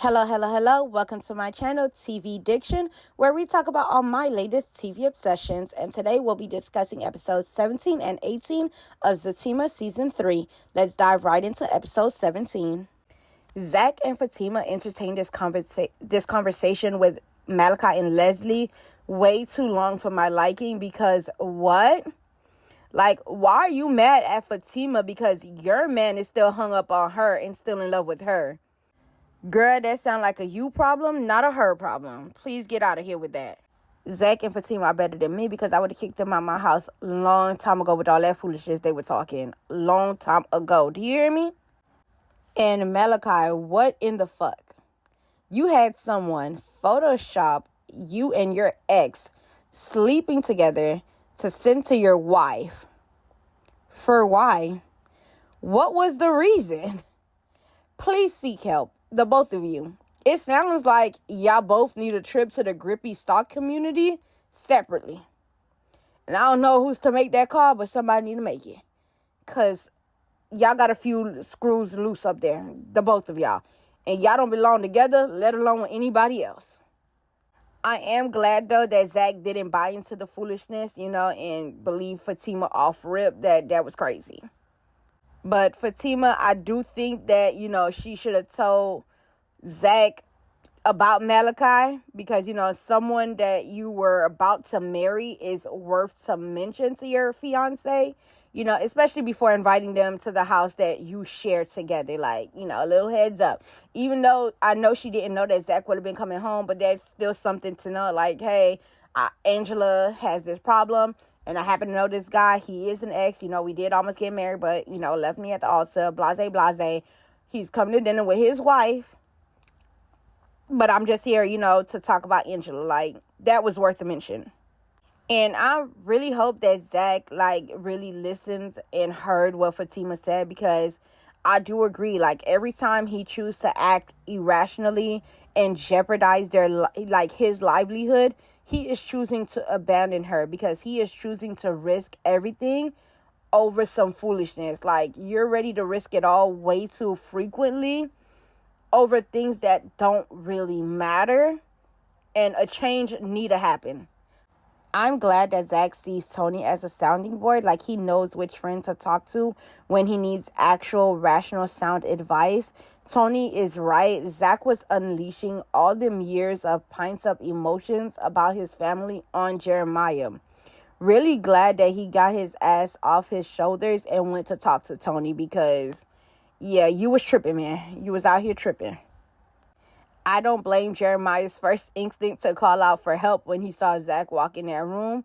Hello. Welcome to my channel, TV-DICTION, where we talk about all my latest TV obsessions. And today we'll be discussing episodes 17 and 18 of Zatima Season 3. Let's dive right into episode 17. Zach and Fatima entertained this conversation with Malachi and Leslie way too long for my liking because what? Like, why are you mad at Fatima because your man is still hung up on her and still in love with her? Girl, that sound like a you problem, not a her problem. Please get out of here with that. Zach and Fatima are better than me because I would have kicked them out of my house long time ago with all that foolishness they were talking. Long time ago. Do you hear me? And Malachi, what in the fuck? You had someone Photoshop you and your ex sleeping together to send to your wife. For why? What was the reason? Please seek help. The both of you. It sounds like y'all both need a trip to the grippy stock community separately. And I don't know who's to make that call, but somebody need to make it. Because y'all got a few screws loose up there. The both of y'all. And y'all don't belong together, let alone with anybody else. I am glad, though, that Zach didn't buy into the foolishness, and believe Fatima off rip that was crazy. But Fatima, I do think that, she should have told Zach about Malachi because, someone that you were about to marry is worth to mention to your fiance, especially before inviting them to the house that you share together. Like, a little heads up. Even though I know she didn't know that Zach would have been coming home, but that's still something to know. Like, hey, Angela has this problem. And I happen to know this guy. He is an ex. We did almost get married, but, left me at the altar. Blase. He's coming to dinner with his wife. But I'm just here, to talk about Angela. Like, that was worth a mention. And I really hope that Zach, really listened and heard what Fatima said. Because I do agree. Like, every time he chooses to act irrationally and jeopardize his livelihood, he is choosing to abandon her because he is choosing to risk everything over some foolishness. Like, you're ready to risk it all way too frequently over things that don't really matter, and a change need to happen. I'm glad that Zach sees Tony as a sounding board. Like, he knows which friend to talk to when he needs actual rational sound advice. Tony is right. Zach was unleashing all them years of pints up emotions about his family on Jeremiah. Really glad that he got his ass off his shoulders and went to talk to Tony because, yeah, you was tripping, man. You was out here tripping. I don't blame Jeremiah's first instinct to call out for help when he saw Zach walk in that room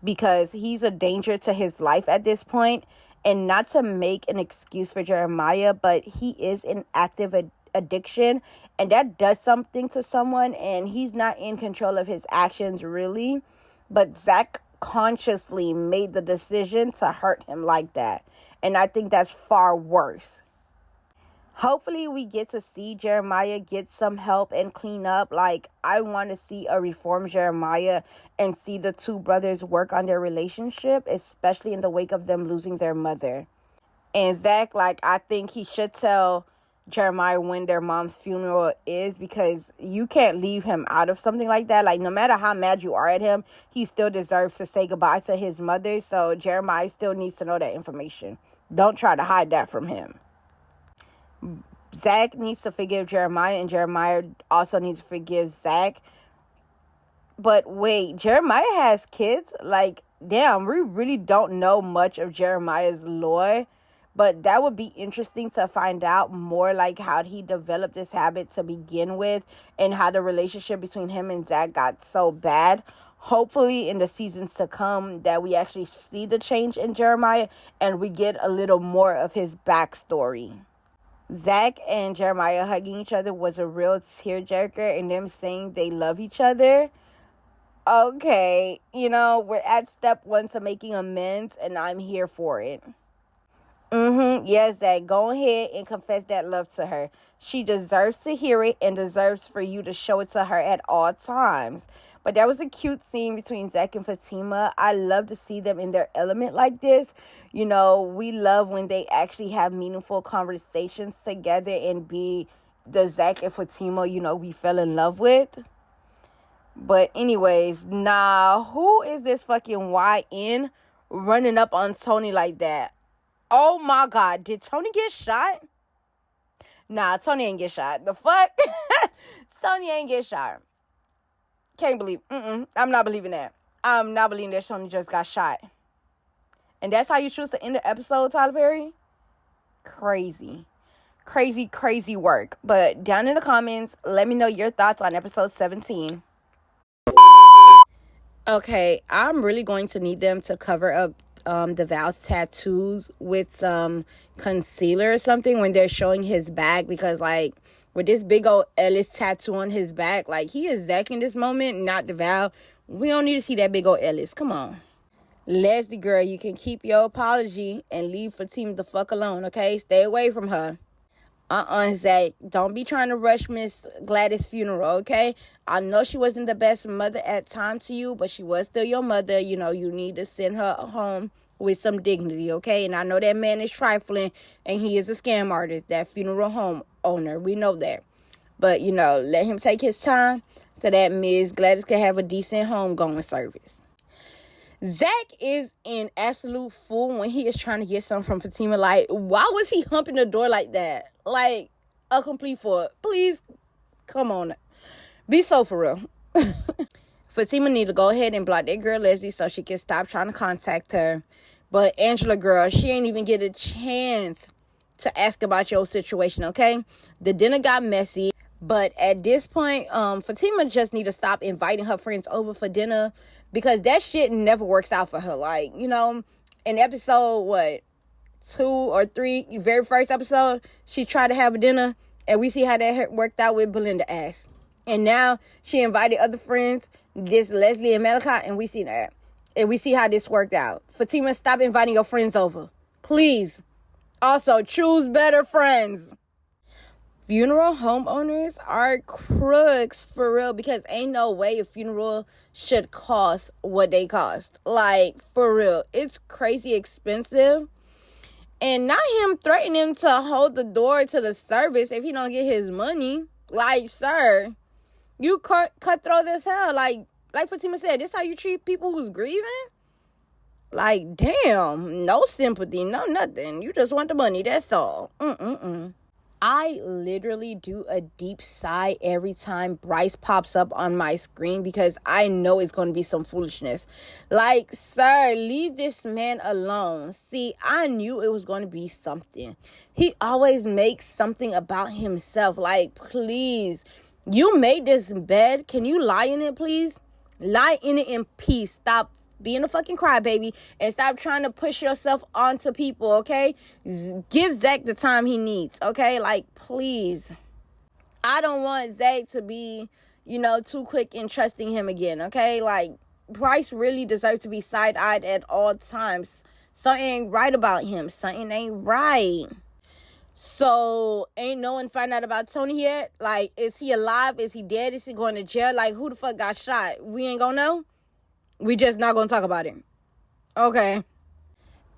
because he's a danger to his life at this point. And not to make an excuse for Jeremiah, but he is in active addiction and that does something to someone, and he's not in control of his actions really. But Zach consciously made the decision to hurt him like that. And I think that's far worse. Hopefully we get to see Jeremiah get some help and clean up. Like, I want to see a reformed Jeremiah and see the two brothers work on their relationship, especially in the wake of them losing their mother. And Zach, I think he should tell Jeremiah when their mom's funeral is because you can't leave him out of something like that. Like, no matter how mad you are at him, he still deserves to say goodbye to his mother. So Jeremiah still needs to know that information. Don't try to hide that from him. Zach needs to forgive Jeremiah, and Jeremiah also needs to forgive Zach. But wait, Jeremiah has kids? Like, damn, we really don't know much of Jeremiah's lore. But that would be interesting to find out more, like how he developed this habit to begin with and how the relationship between him and Zach got so bad. Hopefully in the seasons to come that we actually see the change in Jeremiah and we get a little more of his backstory. Zach and Jeremiah hugging each other was a real tearjerker, and them saying they love each other. Okay, we're at step 1 to making amends, and I'm here for it. Yes, Zach, go ahead and confess that love to her. She deserves to hear it and deserves for you to show it to her at all times. But that was a cute scene between Zach and Fatima. I love to see them in their element like this. We love when they actually have meaningful conversations together and be the Zach and Fatima, we fell in love with. But anyways, who is this fucking YN running up on Tony like that? Oh my God, did Tony get shot? Nah, Tony ain't get shot. The fuck? Tony ain't get shot. Can't believe. I'm not believing that. I'm not believing that Tony just got shot. And that's how you choose to end the episode, Tyler Perry? Crazy. Crazy work. But down in the comments, let me know your thoughts on episode 17. Okay, I'm really going to need them to cover up the Val's tattoos with some concealer or something when they're showing his back, because like with this big old Ellis tattoo on his back, like he is Zach in this moment, not the Val. We don't need to see that big old Ellis. Come on. Leslie girl, you can keep your apology and leave Fatima the fuck alone, okay? Stay away from her. Zach, don't be trying to rush Miss Gladys' funeral, okay? I know she wasn't the best mother at time to you, but she was still your mother. You need to send her home with some dignity, okay? And I know that man is trifling, and he is a scam artist, that funeral home owner. We know that. But, let him take his time so that Miss Gladys can have a decent homegoing service. Zach is an absolute fool when he is trying to get something from Fatima. Like, why was he humping the door like that? Like, a complete fool. Please, come on. Be so for real. Fatima need to go ahead and block that girl Leslie so she can stop trying to contact her. But Angela girl, she ain't even get a chance to ask about your situation, okay? The dinner got messy. But at this point, Fatima just need to stop inviting her friends over for dinner, because that shit never works out for her. Like, in episode, 2 or 3, very first episode, she tried to have a dinner, and we see how that worked out with Belinda ass. And now she invited other friends, this Leslie and Malachi, and we see that. And we see how this worked out. Fatima, stop inviting your friends over. Please. Also, choose better friends. Funeral homeowners are crooks for real, because ain't no way a funeral should cost what they cost. Like, for real. It's crazy expensive. And not him threatening to hold the door to the service if he don't get his money. Like, sir, you cutthroat as hell. Like Fatima said, this how you treat people who's grieving? Like, damn. No sympathy, no nothing. You just want the money, that's all. I literally do a deep sigh every time Bryce pops up on my screen, because I know it's going to be some foolishness. Like, sir, leave this man alone. See, I knew it was going to be something. He always makes something about himself. Like, please, you made this bed. Can you lie in it, please? Lie in it in peace. Stop being a fucking crybaby and stop trying to push yourself onto people, okay? Give Zach the time he needs, okay? Like, please. I don't want Zach to be, too quick in trusting him again, okay? Like, Bryce really deserves to be side-eyed at all times. Something ain't right about him. Something ain't right. So, ain't no one find out about Tony yet? Like, is he alive? Is he dead? Is he going to jail? Like, who the fuck got shot? We ain't gonna know? We just not gonna talk about it. Okay.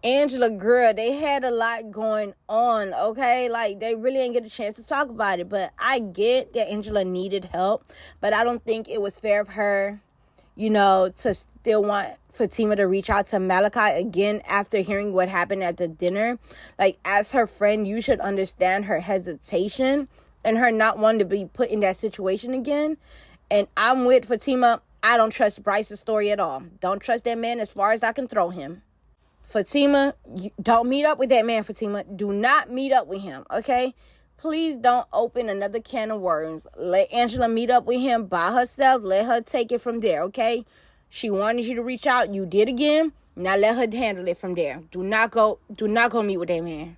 Angela, girl, they had a lot going on, okay? Like, they really didn't get a chance to talk about it. But I get that Angela needed help. But I don't think it was fair of her, to still want Fatima to reach out to Malachi again after hearing what happened at the dinner. Like, as her friend, you should understand her hesitation and her not wanting to be put in that situation again. And I'm with Fatima. I don't trust Bryce's story at all. Don't trust that man as far as I can throw him. Fatima, don't meet up with that man, Fatima. Do not meet up with him, okay? Please don't open another can of worms. Let Angela meet up with him by herself. Let her take it from there, okay? She wanted you to reach out. You did again. Now let her handle it from there. Do not go meet with that man.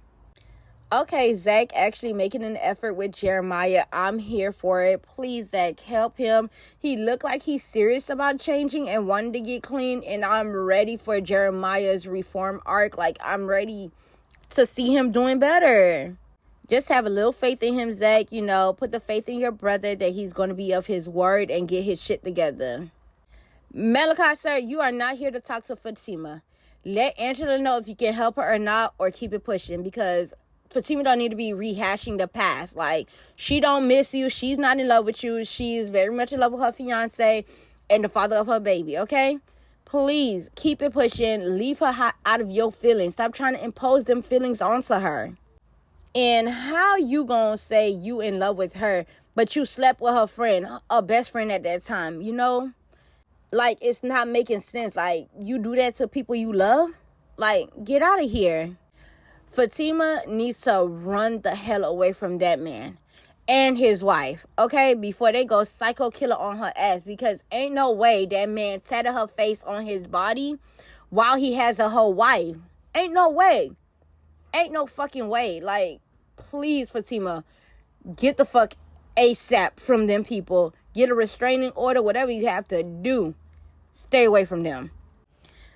Okay, Zach actually making an effort with Jeremiah. I'm here for it. Please, Zach, help him. He looked like he's serious about changing and wanting to get clean. And I'm ready for Jeremiah's reform arc. Like, I'm ready to see him doing better. Just have a little faith in him, Zach. Put the faith in your brother that he's going to be of his word and get his shit together. Malachi, sir, you are not here to talk to Fatima. Let Angela know if you can help her or not, or keep it pushing, because Fatima don't need to be rehashing the past. Like, she don't miss you. She's not in love with you. She's very much in love with her fiance and the father of her baby, okay? Please, keep it pushing. Leave her out of your feelings. Stop trying to impose them feelings onto her. And how you gonna say you in love with her, but you slept with her friend, her best friend at that time, you know? Like, it's not making sense. Like, you do that to people you love? Like, get out of here. Fatima needs to run the hell away from that man and his wife, okay? Before they go psycho killer on her ass. Because ain't no way that man tatted her face on his body while he has a whole wife. Ain't no way. Ain't no fucking way. Like, please, Fatima, get the fuck ASAP from them people. Get a restraining order, whatever you have to do. Stay away from them.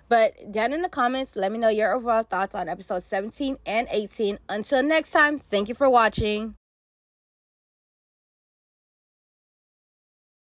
But down in the comments, let me know your overall thoughts on episodes 17 and 18. Until next time, thank you for watching.